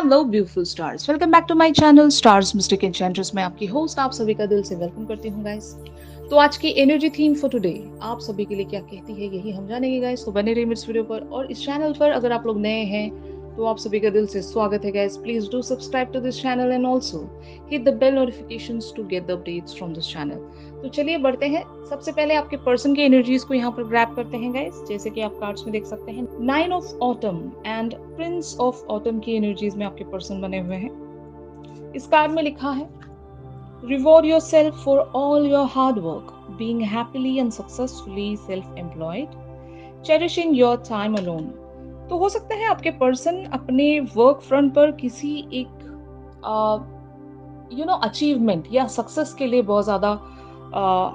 Hello beautiful stars, welcome back to my channel stars mystic enchantress. मैं आपकी host आप सभी का दिल से वेलकम करती हूँ गाइस। तो आज की एनर्जी थीम फॉर टुडे आप सभी के लिए क्या कहती है, यही हम जानेंगे गाइस। तो बने रहिए इस वीडियो पर, और इस चैनल पर अगर आप लोग नए हैं तो आप सभी का दिल से स्वागत है guys. Please do subscribe to this channel and also hit the bell notifications to get the updates from this channel. तो चलिए बढ़ते हैं। सबसे पहले आपके पर्सन की एनर्जीज को यहाँ पर ग्रैब करते हैं गाइस। जैसे कि आप कार्ड्स में देख सकते हैं, 9 of autumn and Prince of autumn की एनर्जीज में आपके पर्सन बने हुए हैं। इस कार्ड में लिखा है, reward yourself for all your hard work, being happily and successfully self employed, cherishing your time alone. तो हो सकता है आपके पर्सन अपने वर्क फ्रंट पर किसी एक अचीवमेंट या सक्सेस के लिए बहुत ज़्यादा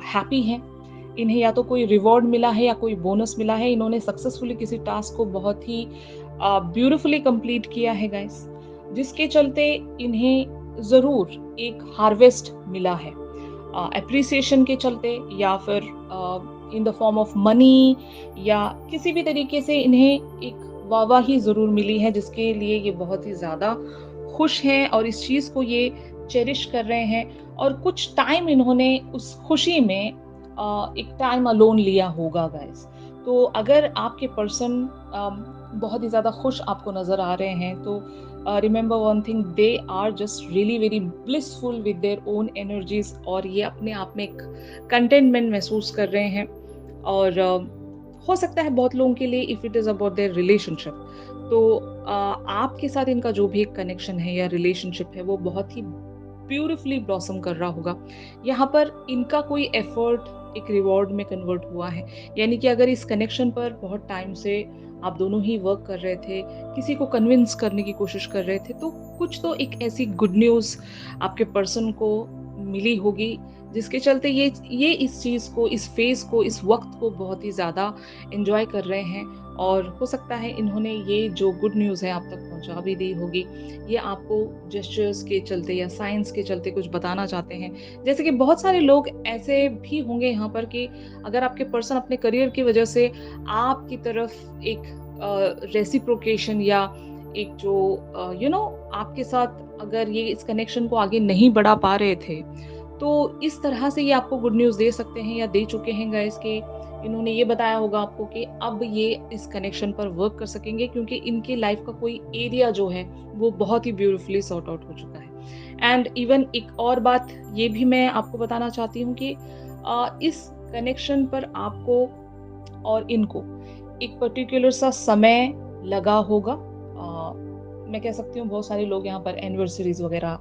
हैप्पी हैं। इन्हें या तो कोई रिवॉर्ड मिला है या कोई बोनस मिला है। इन्होंने सक्सेसफुली किसी टास्क को बहुत ही ब्यूटीफुली कंप्लीट किया है गाइस, जिसके चलते इन्हें ज़रूर एक हार्वेस्ट मिला है एप्रिसिएशन के चलते, या फिर in the form of money, या किसी भी तरीके से इन्हें एक वाहवाही ज़रूर मिली है, जिसके लिए ये बहुत ही ज़्यादा खुश हैं और इस चीज़ को ये चेरिश कर रहे हैं। और कुछ टाइम इन्होंने उस खुशी में एक टाइम अलोन लिया होगा गाइस। तो अगर आपके पर्सन बहुत ही ज़्यादा खुश आपको नज़र आ रहे हैं तो remember one thing, they are just really very blissful with their own energies, और ये अपने आप में एक कंटेंटमेंट महसूस कर रहे हैं। और हो सकता है बहुत लोगों के लिए if it is about their relationship, तो आपके साथ इनका जो भी एक कनेक्शन है या रिलेशनशिप है वो बहुत ही ब्यूटीफुली ब्लॉसम कर रहा होगा। यहाँ पर इनका कोई एफर्ट एक रिवॉर्ड में कन्वर्ट हुआ है। यानी कि अगर इस कनेक्शन पर बहुत टाइम से आप दोनों ही वर्क कर रहे थे, किसी को कन्विंस करने की कोशिश कर रहे थे, तो कुछ तो एक ऐसी गुड न्यूज़ आपके पर्सन को मिली होगी, जिसके चलते ये इस चीज़ को, इस फेज़ को, इस वक्त को बहुत ही ज़्यादा एंजॉय कर रहे हैं। और हो सकता है इन्होंने ये जो गुड न्यूज़ है आप तक पहुंचा भी दी होगी। ये आपको जेस्चर्स के चलते या साइंस के चलते कुछ बताना चाहते हैं। जैसे कि बहुत सारे लोग ऐसे भी होंगे यहाँ पर कि अगर आपके पर्सन अपने करियर की वजह से आपकी तरफ एक रेसिप्रोकेशन या एक जो आपके साथ अगर ये इस कनेक्शन को आगे नहीं बढ़ा पा रहे थे, तो इस तरह से ये आपको गुड न्यूज़ दे सकते हैं या दे चुके हैं गाइस, कि इन्होंने ये बताया होगा आपको कि अब ये इस कनेक्शन पर वर्क कर सकेंगे, क्योंकि इनके लाइफ का कोई एरिया जो है वो बहुत ही ब्यूटीफुली सॉर्ट आउट हो चुका है। एंड इवन एक और बात ये भी मैं आपको बताना चाहती हूँ कि इस कनेक्शन पर आपको और इनको एक पर्टिकुलर सा समय लगा होगा। मैं कह सकती हूँ बहुत सारे लोग यहाँ पर एनिवर्सरीज वगैरह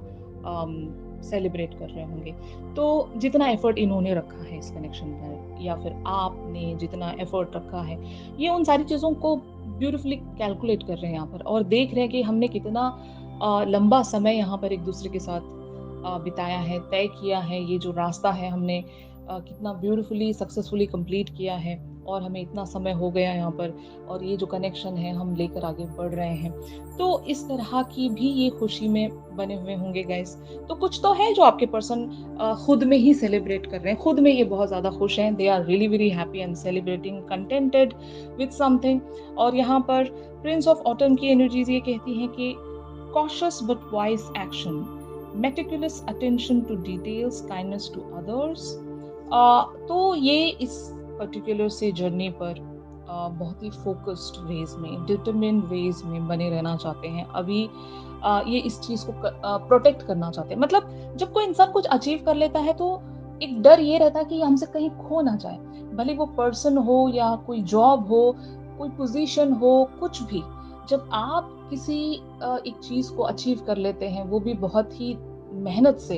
सेलिब्रेट कर रहे होंगे। तो जितना एफर्ट इन्होंने रखा है इस कनेक्शन पर, या फिर आपने जितना एफर्ट रखा है, ये उन सारी चीज़ों को ब्यूटीफुली कैलकुलेट कर रहे हैं यहाँ पर, और देख रहे हैं कि हमने कितना लंबा समय यहाँ पर एक दूसरे के साथ बिताया है, तय किया है। ये जो रास्ता है हमने कितना ब्यूटीफुली सक्सेसफुली कंप्लीट किया है, और हमें इतना समय हो गया यहाँ पर, और ये जो कनेक्शन है हम लेकर आगे बढ़ रहे हैं। तो इस तरह की भी ये खुशी में बने हुए होंगे गाइस। तो कुछ तो है जो आपके पर्सन खुद में ही सेलिब्रेट कर रहे हैं, खुद में ये बहुत ज़्यादा खुश हैं। They are really very happy and celebrating contented with something. और यहाँ पर प्रिंस ऑफ ऑटम की एनर्जीज ये कहती हैं कि cautious but wise action, meticulous attention to details, kindness to others। तो ये इस पर्टिकुलर से जर्नी पर बहुत ही फोकस्ड वेज में, डिटरमिन्ड वेज में बने रहना चाहते हैं। अभी ये इस चीज़ को प्रोटेक्ट करना चाहते हैं। मतलब जब कोई इंसान कुछ अचीव कर लेता है तो एक डर ये रहता है कि हमसे कहीं खो ना जाए, भले वो पर्सन हो या कोई जॉब हो, कोई पोजीशन हो, कुछ भी। जब आप किसी एक चीज़ को अचीव कर लेते हैं, वो भी बहुत ही मेहनत से,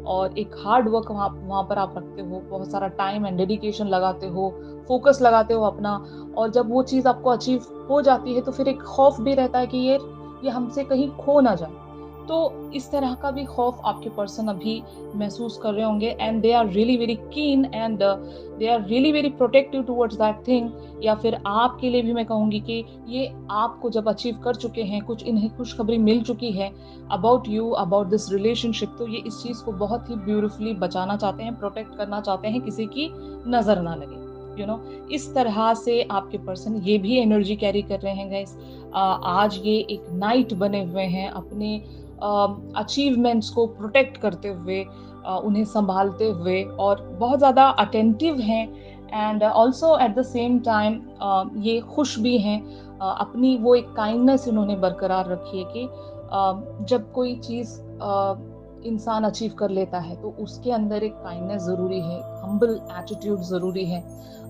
और एक हार्ड वर्क वहाँ पर आप रखते हो, बहुत सारा टाइम एंड डेडिकेशन लगाते हो, फोकस लगाते हो अपना, और जब वो चीज़ आपको अचीव हो जाती है तो फिर एक खौफ भी रहता है कि ये हमसे कहीं खो ना जाए। तो इस तरह का भी खौफ आपके पर्सन अभी महसूस कर रहे होंगे, and they are really very keen and they are really very protective towards that thing. या फिर आपके लिए भी मैं कहूँगी कि ये आपको जब अचीव कर चुके हैं, कुछ इन्हें खुशखबरी मिल चुकी है about you, about this relationship, तो ये इस चीज़ को बहुत ही ब्यूटीफुली बचाना चाहते हैं, प्रोटेक्ट करना चाहते हैं, किसी की नज़र ना लगे। इस तरह से आपके पर्सन ये भी एनर्जी कैरी कर रहे हैं गाइस। आज ये एक नाइट बने हुए हैं, अपने अचीवमेंट्स को प्रोटेक्ट करते हुए, उन्हें संभालते हुए, और बहुत ज़्यादा अटेंटिव हैं। And also at the same time ये खुश भी हैं। अपनी वो एक काइंडनेस इन्होंने बरकरार रखी है कि जब कोई चीज़ इंसान अचीव कर लेता है तो उसके अंदर एक काइंडनेस ज़रूरी है, हम्बल एटीट्यूड ज़रूरी है।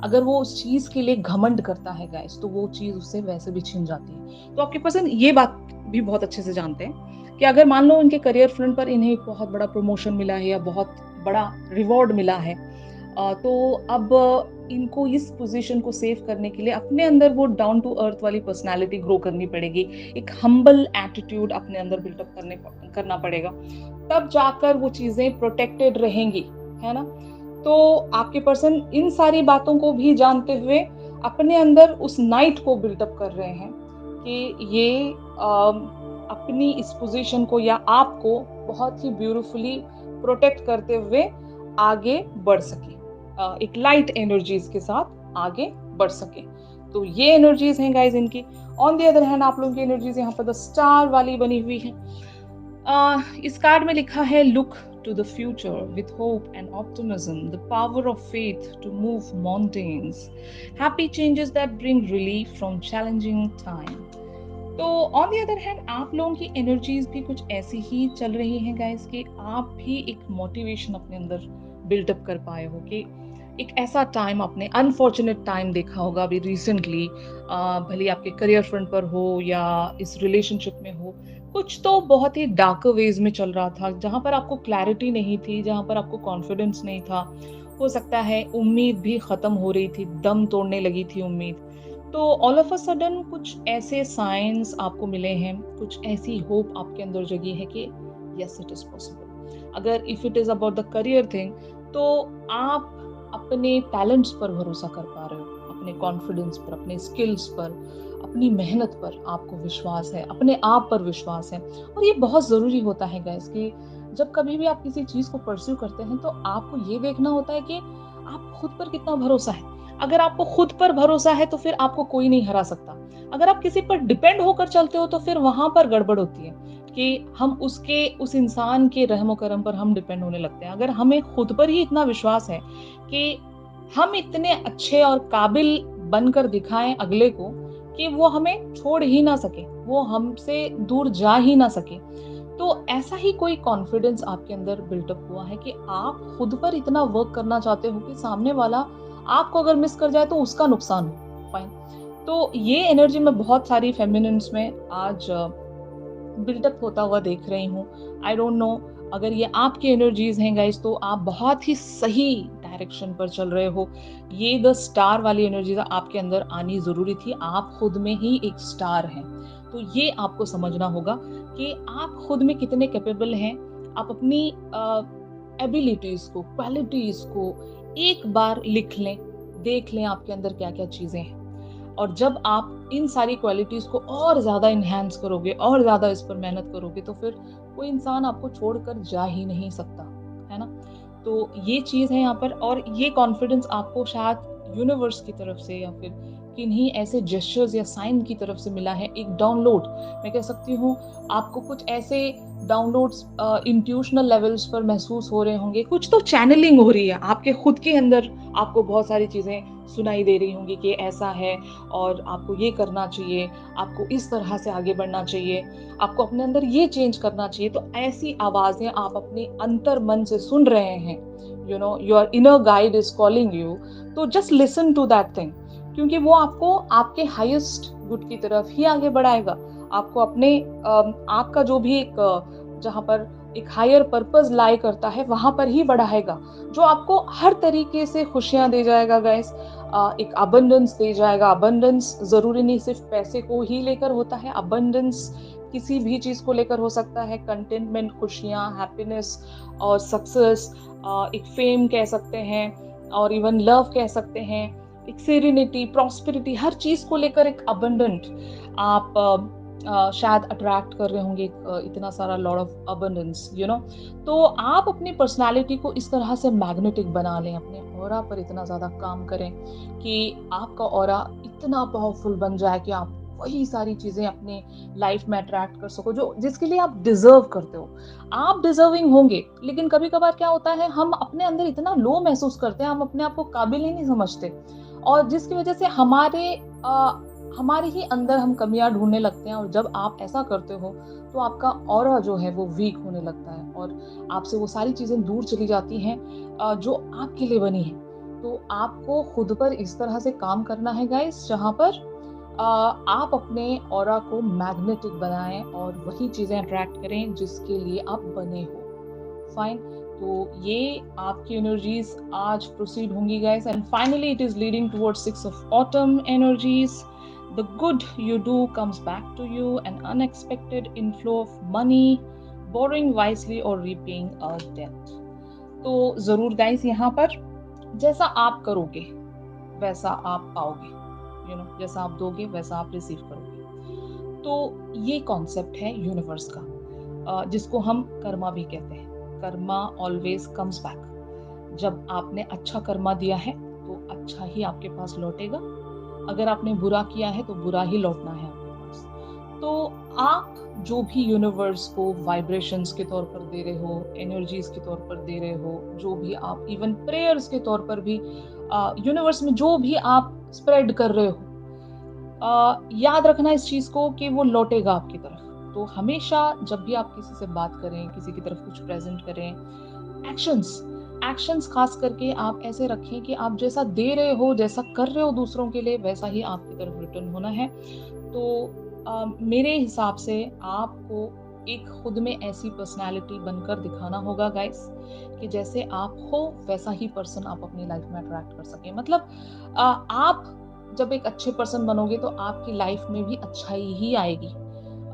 अगर वो उस चीज़ के लिए घमंड करता है गाइस, तो वो चीज़ उससे वैसे भी छिन जाती है। तो आपके पर्सन ये बात भी बहुत अच्छे से जानते हैं कि अगर मान लो इनके करियर फ्रंट पर इन्हें एक बहुत बड़ा प्रमोशन मिला है या बहुत बड़ा रिवॉर्ड मिला है, तो अब इनको इस पोजीशन को सेव करने के लिए अपने अंदर वो डाउन टू अर्थ वाली पर्सनालिटी ग्रो करनी पड़ेगी। एक हम्बल एटीट्यूड अपने अंदर बिल्टअप करना पड़ेगा। तब जाकर वो चीज़ें प्रोटेक्टेड रहेंगी, है ना? तो आपके पर्सन इन सारी बातों को भी जानते हुए अपने अंदर उस नाइट को बिल्टअप कर रहे हैं कि ये अपनी इस पोजीशन को या आपको बहुत ही ब्यूटीफुली प्रोटेक्ट करते हुए आगे बढ़ सके, एक लाइट एनर्जीज के साथ आगे बढ़ सके। तो ये एनर्जीज हैं गाइज इनकी। ऑन द अदर हैंड आप लोगों की एनर्जीज यहाँ पर द स्टार वाली बनी हुई है। इस कार्ड में लिखा है look to the future with hope and optimism, the power of faith to move mountains, happy changes that bring relief from challenging time. तो ऑन द अदर हैंड आप लोगों की एनर्जीज भी कुछ ऐसी ही चल रही हैं गाइस कि आप भी एक मोटिवेशन अपने अंदर बिल्डअप कर पाए हो कि एक ऐसा टाइम, आपने अनफॉर्चुनेट टाइम देखा होगा अभी रिसेंटली, भले आपके करियर फ्रंट पर हो या इस रिलेशनशिप में हो, कुछ तो बहुत ही डार्क वेज में चल रहा था, जहां पर आपको क्लैरिटी नहीं थी, जहां पर आपको कॉन्फिडेंस नहीं था। हो सकता है उम्मीद भी खत्म हो रही थी, दम तोड़ने लगी थी उम्मीद। तो ऑल ऑफ अ सडन कुछ ऐसे साइंस आपको मिले हैं, कुछ ऐसी होप आपके अंदर जगी है कि यस इट इज पॉसिबल। अगर if it is about the career thing, तो आप अपने टैलेंट्स पर भरोसा कर पा रहे हो, अपने कॉन्फिडेंस पर, अपने स्किल्स पर, अपनी मेहनत पर आपको विश्वास है, अपने आप पर विश्वास है। और ये बहुत ज़रूरी होता है गाइस कि जब कभी भी आप किसी चीज़ को परस्यू करते हैं तो आपको ये देखना होता है कि आप खुद पर कितना भरोसा है। अगर आपको खुद पर भरोसा है तो फिर आपको कोई नहीं हरा सकता। अगर आप किसी पर डिपेंड होकर चलते हो तो फिर वहां पर गड़बड़ होती है कि हम उस इंसान के रहमो करम पर हम डिपेंड होने लगते हैं। अगर हमें खुद पर ही इतना विश्वास है कि हम इतने अच्छे और काबिल बनकर दिखाएं अगले को कि वो हमें छोड़ ही ना सके, वो हमसे दूर जा ही ना सके, तो ऐसा ही कोई कॉन्फिडेंस आपके अंदर बिल्टअप हुआ है कि आप खुद पर इतना वर्क करना चाहते हो कि सामने वाला आपको अगर मिस कर जाए तो उसका नुकसान हो। फाइन। तो ये एनर्जी मैं बहुत सारी फेमिनिन्स में आज बिल्टअप होता हुआ देख रही हूँ। आई डोंट नो, अगर ये आपकी एनर्जीज हैं गाइस तो आप बहुत ही सही डायरेक्शन पर चल रहे हो। ये द स्टार वाली एनर्जीज आपके अंदर आनी जरूरी थी। आप खुद में ही एक स्टार हैं, तो ये आपको समझना होगा कि आप खुद में कितने कैपेबल हैं। आप अपनी एबिलिटीज को, क्वालिटीज को एक बार लिख लें, देख लें आपके अंदर क्या क्या चीजें हैं। और जब आप इन सारी क्वालिटीज को और ज्यादा इनहैंस करोगे और ज्यादा इस पर मेहनत करोगे तो फिर कोई इंसान आपको छोड़कर जा ही नहीं सकता, है ना? तो ये चीज है यहाँ पर। और ये कॉन्फिडेंस आपको शायद यूनिवर्स की तरफ से या फिर किन्हीं ऐसे जेस्चर्स या साइन की तरफ से मिला है। एक डाउनलोड, मैं कह सकती हूँ, आपको कुछ ऐसे डाउनलोड्स इंट्यूशनल लेवल्स पर महसूस हो रहे होंगे। कुछ तो चैनलिंग हो रही है आपके खुद के अंदर, आपको बहुत सारी चीजें सुनाई दे रही होंगी कि ऐसा है और आपको ये करना चाहिए, आपको इस तरह से आगे बढ़ना चाहिए, आपको अपने अंदर ये चेंज करना चाहिए। तो ऐसी आवाजें आप अपने अंतर मन से सुन रहे हैं, you know, your inner guide is calling you. तो just listen to that thing, क्योंकि वो आपको आपके हाईएस्ट गुड की तरफ ही आगे बढ़ाएगा। आपको अपने आपका जो भी एक जहाँ पर एक हायर पर्पस लाई करता है वहां पर ही बढ़ाएगा, जो आपको हर तरीके से खुशियां दे जाएगा गाइस। एक अबंडेंस दे जाएगा। अबंडेंस जरूरी नहीं सिर्फ पैसे को ही लेकर होता है, अबंडेंस किसी भी चीज को लेकर हो सकता है। कंटेनमेंट, खुशियां, हैप्पीनेस और सक्सेस, एक फेम कह सकते हैं और इवन लव कह सकते हैं, एक सेरेनिटी, प्रॉस्पेरिटी, हर चीज को लेकर एक अबंडेंट आप शायद अट्रैक्ट कर रहे होंगे इतना सारा lot of abundance, you know. तो आप अपनी पर्सनालिटी को इस तरह से मैग्नेटिक बना लें, अपने ऑरा पर इतना ज़्यादा काम करें कि आपका ऑरा इतना पावरफुल बन जाए कि आप वही सारी चीज़ें अपने लाइफ में अट्रैक्ट कर सको जो जिसके लिए आप डिज़र्व करते हो। आप डिज़र्विंग होंगे, लेकिन कभी-कभार क्या होता है, हम अपने अंदर इतना लो महसूस करते हैं, हम अपने आप को काबिल ही नहीं समझते, और जिसकी वजह से हमारे ही अंदर हम कमियां ढूंढने लगते हैं। और जब आप ऐसा करते हो तो आपका ऑरा जो है वो वीक होने लगता है, और आपसे वो सारी चीजें दूर चली जाती हैं जो आपके लिए बनी है। तो आपको खुद पर इस तरह से काम करना है गाइस, जहां पर आप अपने ऑरा को मैग्नेटिक बनाएं और वही चीजें अट्रैक्ट करें जिसके लिए आप बने हो। फाइन। तो ये आपकी एनर्जीज आज प्रोसीड होंगी guys, and finally it is leading towards 6 of autumn energies. The good you do comes back to you, an unexpected inflow of money, borrowing wisely और रीपेइंग अ डेट। तो जरूर guys, यहाँ पर जैसा आप करोगे वैसा आप पाओगे, यू नो, जैसा आप दोगे वैसा आप रिसीव करोगे। तो ये कॉन्सेप्ट है यूनिवर्स का, जिसको हम कर्मा भी कहते हैं। Karma always comes back. जब आपने अच्छा कर्मा दिया है तो अच्छा ही आपके पास लौटेगा, अगर आपने बुरा किया है तो बुरा ही लौटना है आपके पास। तो आप जो भी यूनिवर्स को वाइब्रेशंस के तौर पर दे रहे हो, एनर्जीज के तौर पर दे रहे हो, जो भी आप इवन प्रेयर्स के तौर पर भी यूनिवर्स में जो भी आप स्प्रेड कर रहे हो, याद रखना इस चीज को कि वो लौटेगा आपकी तरफ। तो हमेशा जब भी आप किसी से बात करें, किसी की तरफ कुछ प्रेजेंट करें, एक्शंस एक्शंस खास करके आप ऐसे रखें कि आप जैसा दे रहे हो, जैसा कर रहे हो दूसरों के लिए, वैसा ही आपकी तरफ रिटर्न होना है। तो मेरे हिसाब से आपको एक खुद में ऐसी पर्सनालिटी बनकर दिखाना होगा गाइस, कि जैसे आप हो वैसा ही पर्सन आप अपनी लाइफ में अट्रैक्ट कर सके। मतलब आप जब एक अच्छे पर्सन बनोगे तो आपकी लाइफ में भी अच्छाई ही आएगी,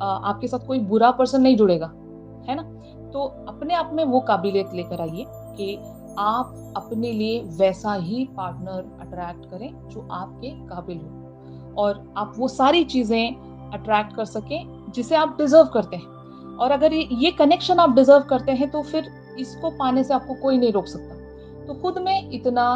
आपके साथ कोई बुरा पर्सन नहीं जुड़ेगा, है ना। तो अपने आप में वो काबिलियत लेकर आइए कि आप अपने लिए वैसा ही पार्टनर अट्रैक्ट करें जो आपके काबिल हो, और आप वो सारी चीजें अट्रैक्ट कर सकें जिसे आप डिजर्व करते हैं। और अगर ये कनेक्शन आप डिजर्व करते हैं तो फिर इसको पाने से आपको कोई नहीं रोक सकता। तो खुद में इतना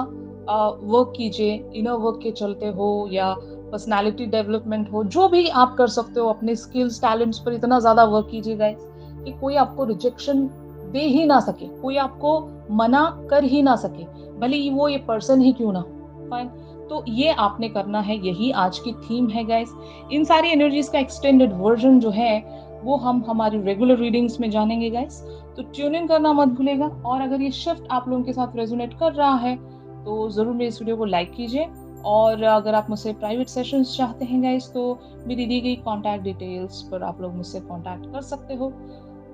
वर्क कीजिए, इनर वर्क के चलते हो या पर्सनालिटी डेवलपमेंट हो, जो भी आप कर सकते हो अपने स्किल्स टैलेंट्स पर इतना ज्यादा वर्क कीजिए गाइस कि कोई आपको रिजेक्शन दे ही ना सके, कोई आपको मना कर ही ना सके, भले ही वो ये पर्सन ही क्यों ना हो। फाइन। तो ये आपने करना है, यही आज की थीम है गाइस। इन सारी एनर्जीज का एक्सटेंडेड वर्जन जो है वो हम हमारी रेगुलर रीडिंग्स में जानेंगे गाइस। तो ट्यून इन करना मत भूलेगा, और अगर ये शिफ्ट आप लोगों के साथ रेजोनेट कर रहा है तो जरूर मेरे इस वीडियो को लाइक कीजिए। और अगर आप मुझसे प्राइवेट सेशंस चाहते हैं गाइस तो मेरी दी गई कॉन्टैक्ट डिटेल्स पर आप लोग मुझसे कॉन्टैक्ट कर सकते हो।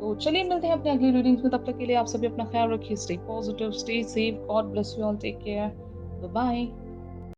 तो चलिए मिलते हैं अपने अगली रीडिंग्स में, तब तक के लिए आप सभी अपना ख्याल रखिए, stay positive, stay safe, God bless you all, take care, bye bye.